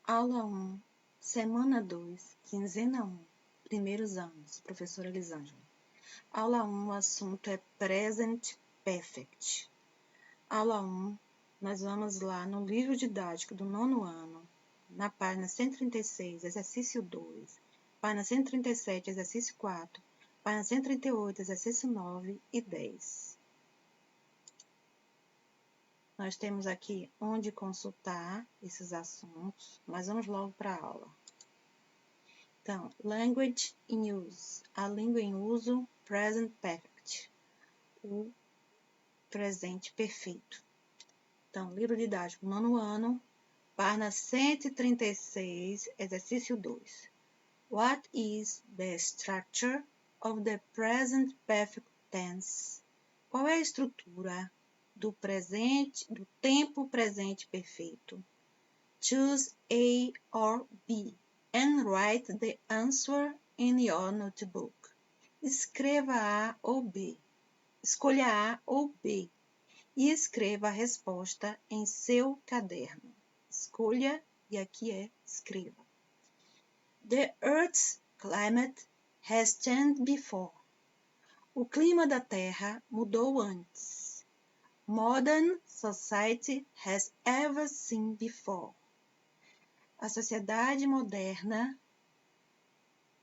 Aula 1, semana 2, quinzena 1, primeiros anos, professora Elisângela. Aula 1, o assunto é Present Perfect. Aula 1, nós vamos lá no livro didático do 9º ano, na página 136, exercício 2, página 137, exercício 4, página 138, exercício 9 e 10. Nós temos aqui onde consultar esses assuntos, mas vamos logo para a aula. Então, language in use, a língua em uso, present perfect, o presente perfeito. Então, livro didático, 9º ano, página 136, exercício 2. What is the structure of the present perfect tense? Qual é a estrutura do tempo presente perfeito? Choose A or B and write the answer in your notebook. Escreva A ou B. Escolha A ou B e escreva a resposta em seu caderno. Escolha e aqui é escreva. The Earth's climate has changed before. O clima da Terra mudou antes. Modern society has ever seen before. A sociedade moderna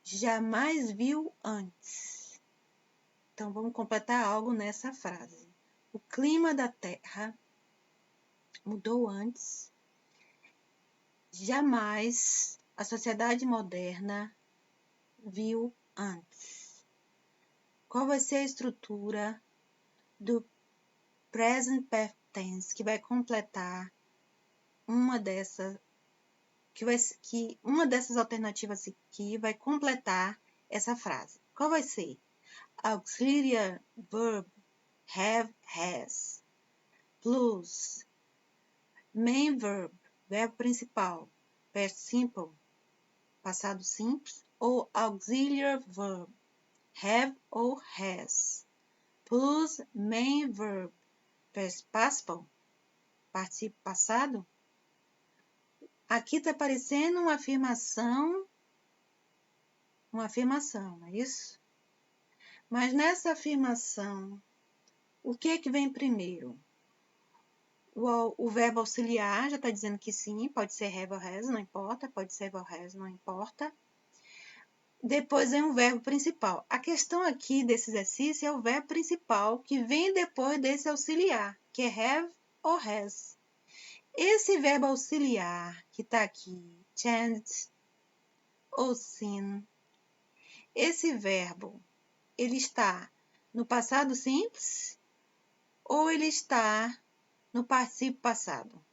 jamais viu antes. Então, vamos completar algo nessa frase. O clima da Terra mudou antes. Jamais a sociedade moderna viu antes. Qual vai ser a estrutura do present perfect tense que vai completar uma dessas alternativas aqui vai completar essa frase? Qual vai ser? Auxiliary verb have, has, plus main verb, verbo principal, past simple, passado simples, ou auxiliary verb have ou has, plus main verb, past participle, participo passado. Aqui está aparecendo uma afirmação, não é isso? Mas nessa afirmação, o que vem primeiro? O verbo auxiliar já está dizendo que sim, pode ser have or has, não importa, pode ser have or has, não importa. Depois vem o verbo principal. A questão aqui desse exercício é o verbo principal que vem depois desse auxiliar, que é have or has. Esse verbo auxiliar que está aqui, changed ou seen, esse verbo, ele está no passado simples ou ele está no particípio passado?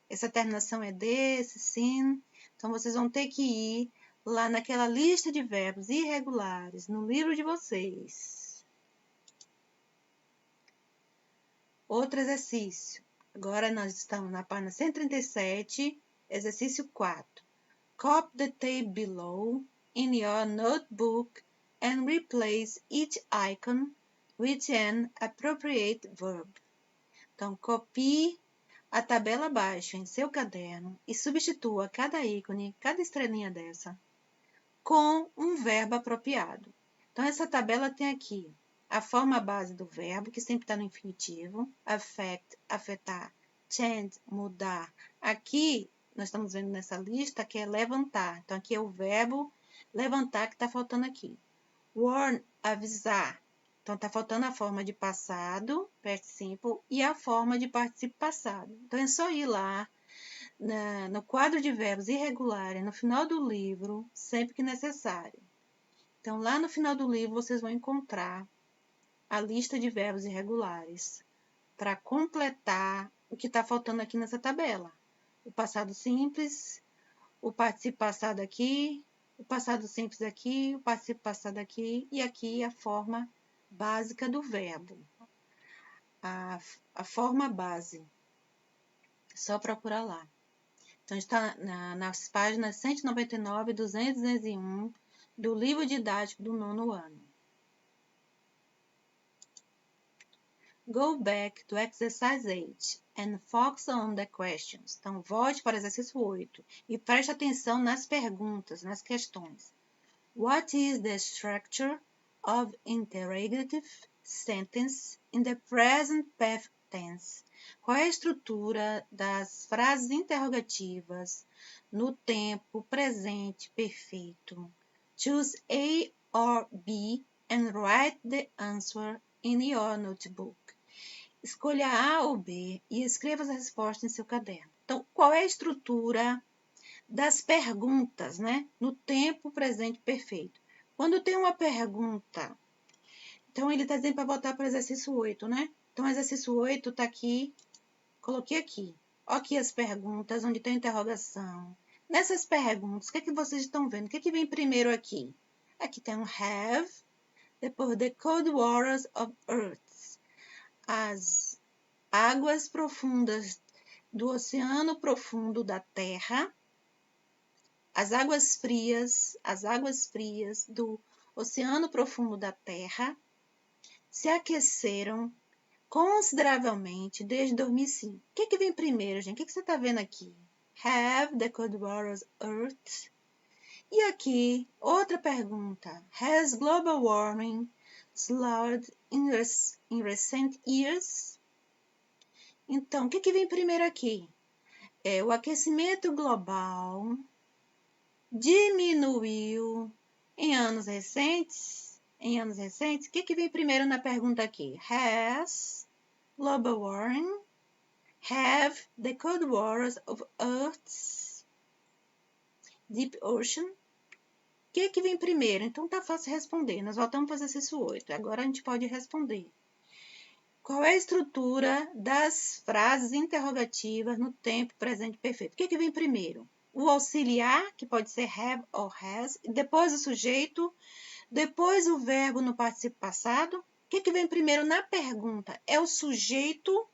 Essa terminação é desse, seen. Então, vocês vão ter que ir lá naquela lista de verbos irregulares, no livro de vocês. Outro exercício. Agora nós estamos na página 137, exercício 4. Copy the table below in your notebook and replace each icon with an appropriate verb. Então, copie a tabela abaixo em seu caderno e substitua cada ícone, cada estrelinha dessa, com um verbo apropriado. Então, essa tabela tem aqui a forma base do verbo, que sempre está no infinitivo, affect, afetar, change, mudar. Aqui, nós estamos vendo nessa lista que é levantar. Então, aqui é o verbo levantar que está faltando aqui. Warn, avisar. Então, está faltando a forma de passado, past simple, e a forma de particípio passado. Então, é só ir lá no quadro de verbos irregulares, no final do livro, sempre que necessário. Então, lá no final do livro, vocês vão encontrar a lista de verbos irregulares para completar o que está faltando aqui nessa tabela. O passado simples, o particípio passado aqui, o passado simples aqui, o particípio passado aqui, e aqui a forma básica do verbo. A forma base. É só procurar lá. Então, está nas páginas 199, 200 e 201 do livro didático do 9º ano. Go back to exercise 8 and focus on the questions. Então, volte para o exercício 8 e preste atenção nas perguntas, nas questões. What is the structure of interrogative sentence in the present perfect tense? Qual é a estrutura das frases interrogativas no tempo presente perfeito? Choose A or B and write the answer in your notebook. Escolha A ou B e escreva as respostas em seu caderno. Então, qual é a estrutura das perguntas, né? No tempo presente perfeito. Quando tem uma pergunta, então ele está dizendo para voltar para o exercício 8, né? Então, o exercício 8 está aqui, coloquei aqui. Olha aqui as perguntas, onde tem interrogação. Nessas perguntas, o que é que vocês estão vendo? O que é que vem primeiro aqui? Aqui tem um have, depois the cold waters of earth. As águas profundas do oceano profundo da Terra. As águas frias do oceano profundo da Terra se aqueceram consideravelmente desde 2005. O que vem primeiro, gente? O que você está vendo aqui? Have the cold waters earth? E aqui, outra pergunta. Has global warming slowed in recent years? Então, o que vem primeiro aqui? O aquecimento global diminuiu em anos recentes? O que vem primeiro na pergunta aqui? Has global warming? Have the cold waters of Earth's deep ocean? O que vem primeiro? Então tá fácil responder. Nós voltamos para o exercício 8. Agora a gente pode responder. Qual é a estrutura das frases interrogativas no tempo presente perfeito? O que vem primeiro? O auxiliar, que pode ser have or has, depois o sujeito, depois o verbo no particípio passado. O que vem primeiro na pergunta? É o sujeito,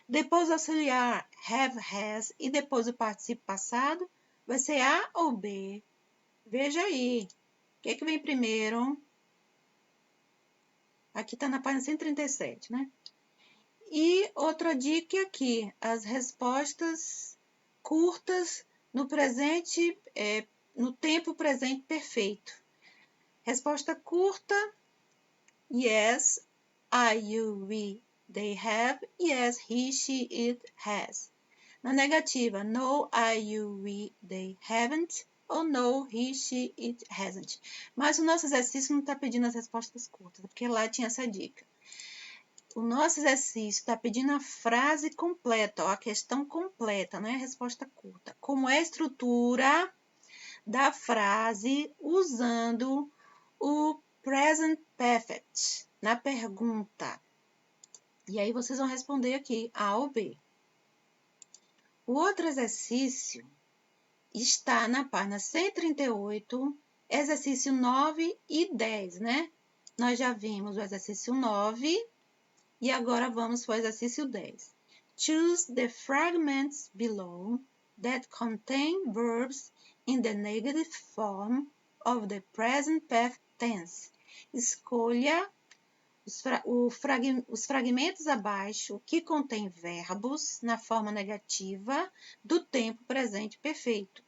depois o auxiliar have, has e depois o particípio passado. Vai ser A ou B? Veja aí. O que vem primeiro? Aqui está na página 137, né? E outra dica aqui, as respostas curtas no presente, no tempo presente perfeito. Resposta curta, yes, I, you, we, they have, yes, he, she, it has. Na negativa, no, I, you, we, they haven't, ou no, he, she, it hasn't. Mas o nosso exercício não está pedindo as respostas curtas, porque lá tinha essa dica. O nosso exercício está pedindo a frase completa, ou a questão completa, não é a resposta curta. Como é a estrutura da frase usando o present perfect na pergunta. E aí vocês vão responder aqui A ou B. O outro exercício está na página 138, exercício 9 e 10, né? Nós já vimos o exercício 9 e agora vamos para o exercício 10. Choose the fragments below that contain verbs in the negative form of the present perfect tense. Escolha os fragmentos abaixo que contêm verbos na forma negativa do tempo presente perfeito.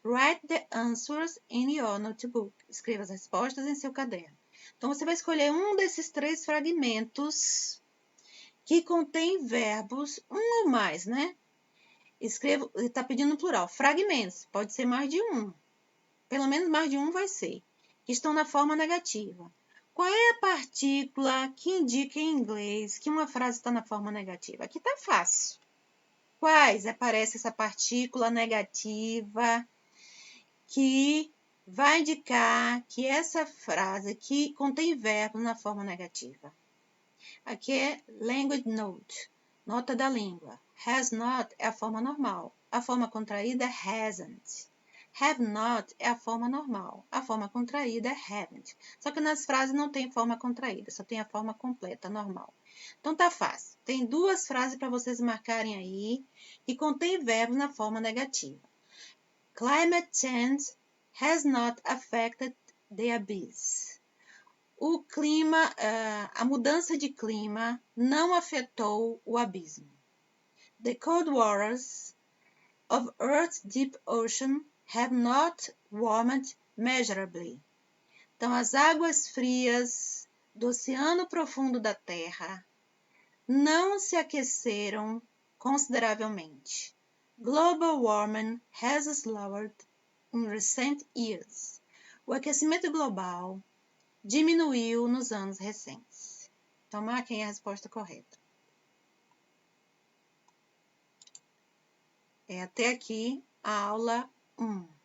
Write the answers in your notebook. Escreva as respostas em seu caderno. Então, você vai escolher um desses 3 fragmentos que contém verbos, um ou mais, né? Escreva, está pedindo no plural, fragmentos, pode ser mais de um. Pelo menos mais de um vai ser. Que estão na forma negativa. Qual é a partícula que indica em inglês que uma frase está na forma negativa? Aqui está fácil. Quais aparece essa partícula negativa que vai indicar que essa frase aqui contém verbo na forma negativa? Aqui é language note, nota da língua. Has not é a forma normal. A forma contraída é hasn't. Have not é a forma normal. A forma contraída é haven't. Só que nas frases não tem forma contraída, só tem a forma completa, normal. Então tá fácil. Tem 2 frases para vocês marcarem aí que contém verbos na forma negativa. Climate change has not affected the abyss. O clima, a mudança de clima não afetou o abismo. The cold waters of Earth's deep ocean have not warmed measurably. Então, as águas frias do oceano profundo da Terra não se aqueceram consideravelmente. Global warming has slowed in recent years. O aquecimento global diminuiu nos anos recentes. Então, marquem a resposta correta. Até aqui a aula 1.